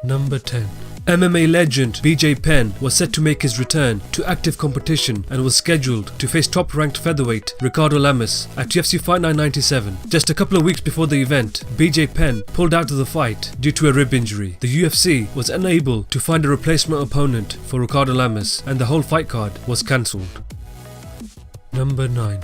Number 10. MMA legend BJ Penn was set to make his return to active competition and was scheduled to face top-ranked featherweight Ricardo Lamas at UFC Fight Night 97. Just a couple of weeks before the event, BJ Penn pulled out of the fight due to a rib injury. The UFC was unable to find a replacement opponent for Ricardo Lamas and the whole fight card was cancelled. Number 9.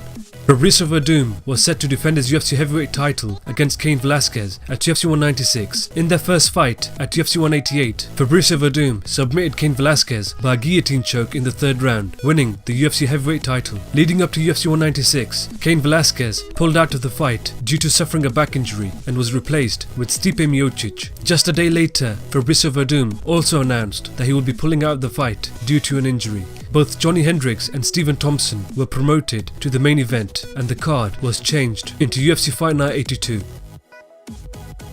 Fabricio Werdum was set to defend his UFC heavyweight title against Cain Velasquez at UFC 196. In their first fight at UFC 188, Fabricio Werdum submitted Cain Velasquez by a guillotine choke in the third round, winning the UFC heavyweight title. Leading up to UFC 196, Cain Velasquez pulled out of the fight due to suffering a back injury and was replaced with Stipe Miocic. Just a day later, Fabricio Werdum also announced that he would be pulling out of the fight due to an injury. Both Johnny Hendricks and Stephen Thompson were promoted to the main event and the card was changed into UFC Fight Night 82.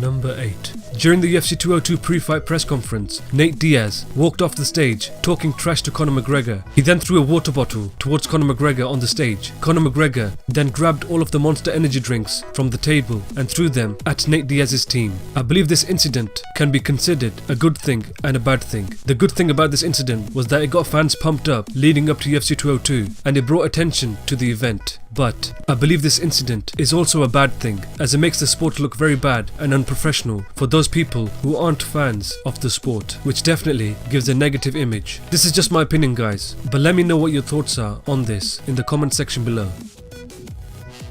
Number 8. During the UFC 202 pre-fight press conference, Nate Diaz walked off the stage talking trash to Conor McGregor. He then threw a water bottle towards Conor McGregor on the stage. Conor McGregor then grabbed all of the Monster energy drinks from the table and threw them at Nate Diaz's team. I believe this incident can be considered a good thing and a bad thing. The good thing about this incident was that it got fans pumped up leading up to UFC 202 and it brought attention to the event. But I believe this incident is also a bad thing, as it makes the sport look very bad and unprofessional for those people who aren't fans of the sport, which definitely gives a negative image. This is just my opinion, guys, but let me know what your thoughts are on this in the comment section below.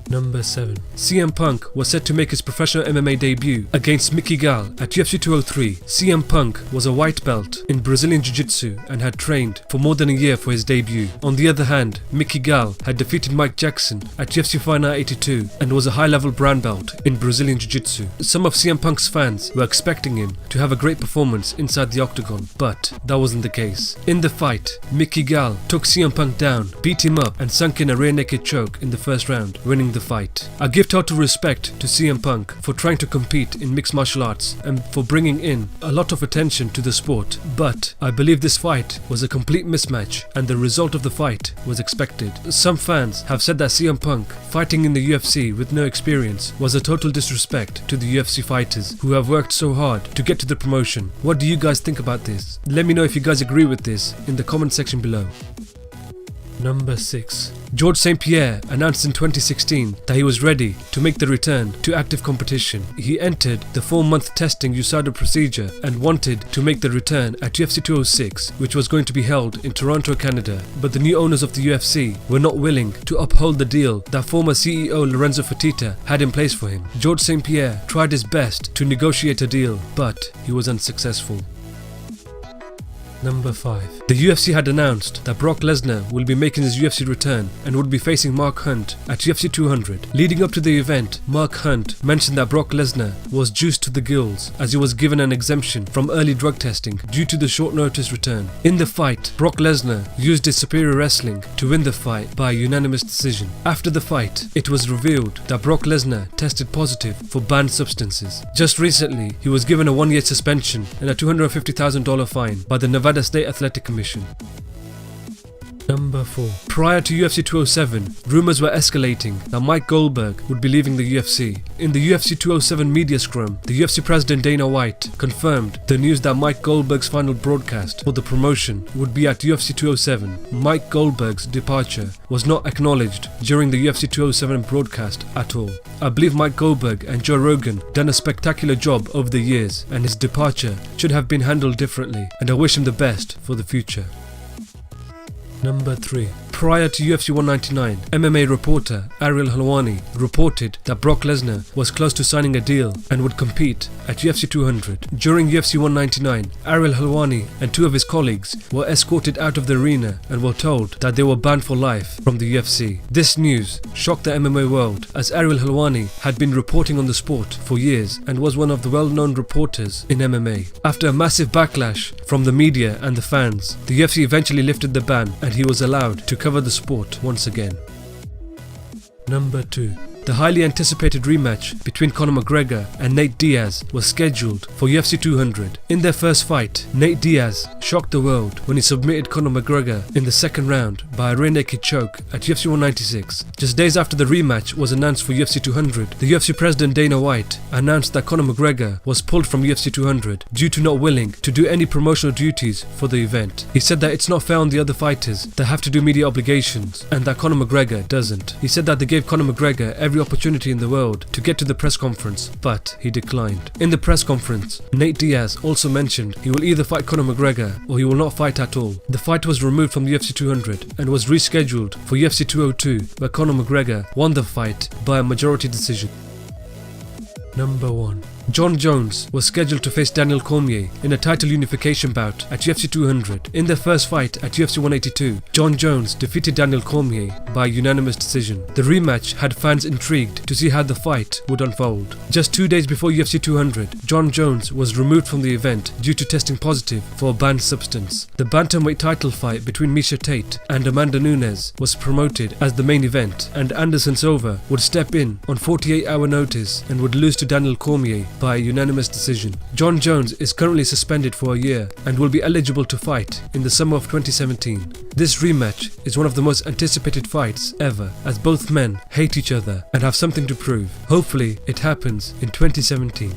Number 7. CM Punk was set to make his professional MMA debut against Mickey Gall at UFC 203. CM Punk was a white belt in Brazilian Jiu-Jitsu and had trained for more than a year for his debut. On the other hand, Mickey Gall had defeated Mike Jackson at UFC Fight Night 82 and was a high-level brown belt in Brazilian Jiu-Jitsu. Some of CM Punk's fans were expecting him to have a great performance inside the octagon, but that wasn't the case. In the fight, Mickey Gall took CM Punk down, beat him up and sunk in a rear naked choke in the first round, winning the fight. I give total respect to CM Punk for trying to compete in mixed martial arts and for bringing in a lot of attention to the sport, but I believe this fight was a complete mismatch and the result of the fight was expected. Some fans have said that CM Punk fighting in the UFC with no experience was a total disrespect to the UFC fighters who have worked so hard to get to the promotion. What do you guys think about this? Let me know if you guys agree with this in the comment section below. Number 6. George St Pierre announced in 2016 that he was ready to make the return to active competition. He entered the 4-month testing USADA procedure and wanted to make the return at UFC 206, which was going to be held in Toronto, Canada. But the new owners of the UFC were not willing to uphold the deal that former CEO Lorenzo Fertitta had in place for him. George St Pierre tried his best to negotiate a deal, but he was unsuccessful. Number 5. The UFC had announced that Brock Lesnar will be making his UFC return and would be facing Mark Hunt at UFC 200. Leading up to the event, Mark Hunt mentioned that Brock Lesnar was juiced to the gills as he was given an exemption from early drug testing due to the short notice return. In the fight, Brock Lesnar used his superior wrestling to win the fight by a unanimous decision. After the fight, it was revealed that Brock Lesnar tested positive for banned substances. Just recently, he was given a 1-year suspension and a $250,000 fine by the Nevada State Athletic Commission. Number 4. Prior to UFC 207, rumors were escalating that Mike Goldberg would be leaving the UFC. In the UFC 207 media scrum, the UFC president Dana White confirmed the news that Mike Goldberg's final broadcast for the promotion would be at UFC 207. Mike Goldberg's departure was not acknowledged during the UFC 207 broadcast at all. I believe Mike Goldberg and Joe Rogan done a spectacular job over the years and his departure should have been handled differently, and I wish him the best for the future. Number 3. Prior to UFC 199, MMA reporter Ariel Helwani reported that Brock Lesnar was close to signing a deal and would compete at UFC 200. During UFC 199, Ariel Helwani and 2 of his colleagues were escorted out of the arena and were told that they were banned for life from the UFC. This news shocked the MMA world, as Ariel Helwani had been reporting on the sport for years and was one of the well-known reporters in MMA. After a massive backlash from the media and the fans, the UFC eventually lifted the ban and he was allowed to cover the sport once again. Number 2. The highly anticipated rematch between Conor McGregor and Nate Diaz was scheduled for UFC 200. In their first fight, Nate Diaz shocked the world when he submitted Conor McGregor in the second round by a rear naked choke at UFC 196. Just days after the rematch was announced for UFC 200, the UFC president Dana White announced that Conor McGregor was pulled from UFC 200 due to not willing to do any promotional duties for the event. He said that it's not fair on the other fighters that have to do media obligations and that Conor McGregor doesn't. He said that they gave Conor McGregor every opportunity in the world to get to the press conference, but he declined. In the press conference, Nate Diaz also mentioned he will either fight Conor McGregor or he will not fight at all. The fight was removed from the UFC 200 and was rescheduled for UFC 202, where Conor McGregor won the fight by a majority decision. Number 1. Jon Jones was scheduled to face Daniel Cormier in a title unification bout at UFC 200. In their first fight at UFC 182, Jon Jones defeated Daniel Cormier by a unanimous decision. The rematch had fans intrigued to see how the fight would unfold. Just 2 days before UFC 200, Jon Jones was removed from the event due to testing positive for a banned substance. The bantamweight title fight between Miesha Tate and Amanda Nunes was promoted as the main event, and Anderson Silva would step in on 48-hour notice and would lose to Daniel Cormier by a unanimous decision. Jon Jones is currently suspended for a year and will be eligible to fight in the summer of 2017. This rematch is one of the most anticipated fights ever, as both men hate each other and have something to prove. Hopefully it happens in 2017.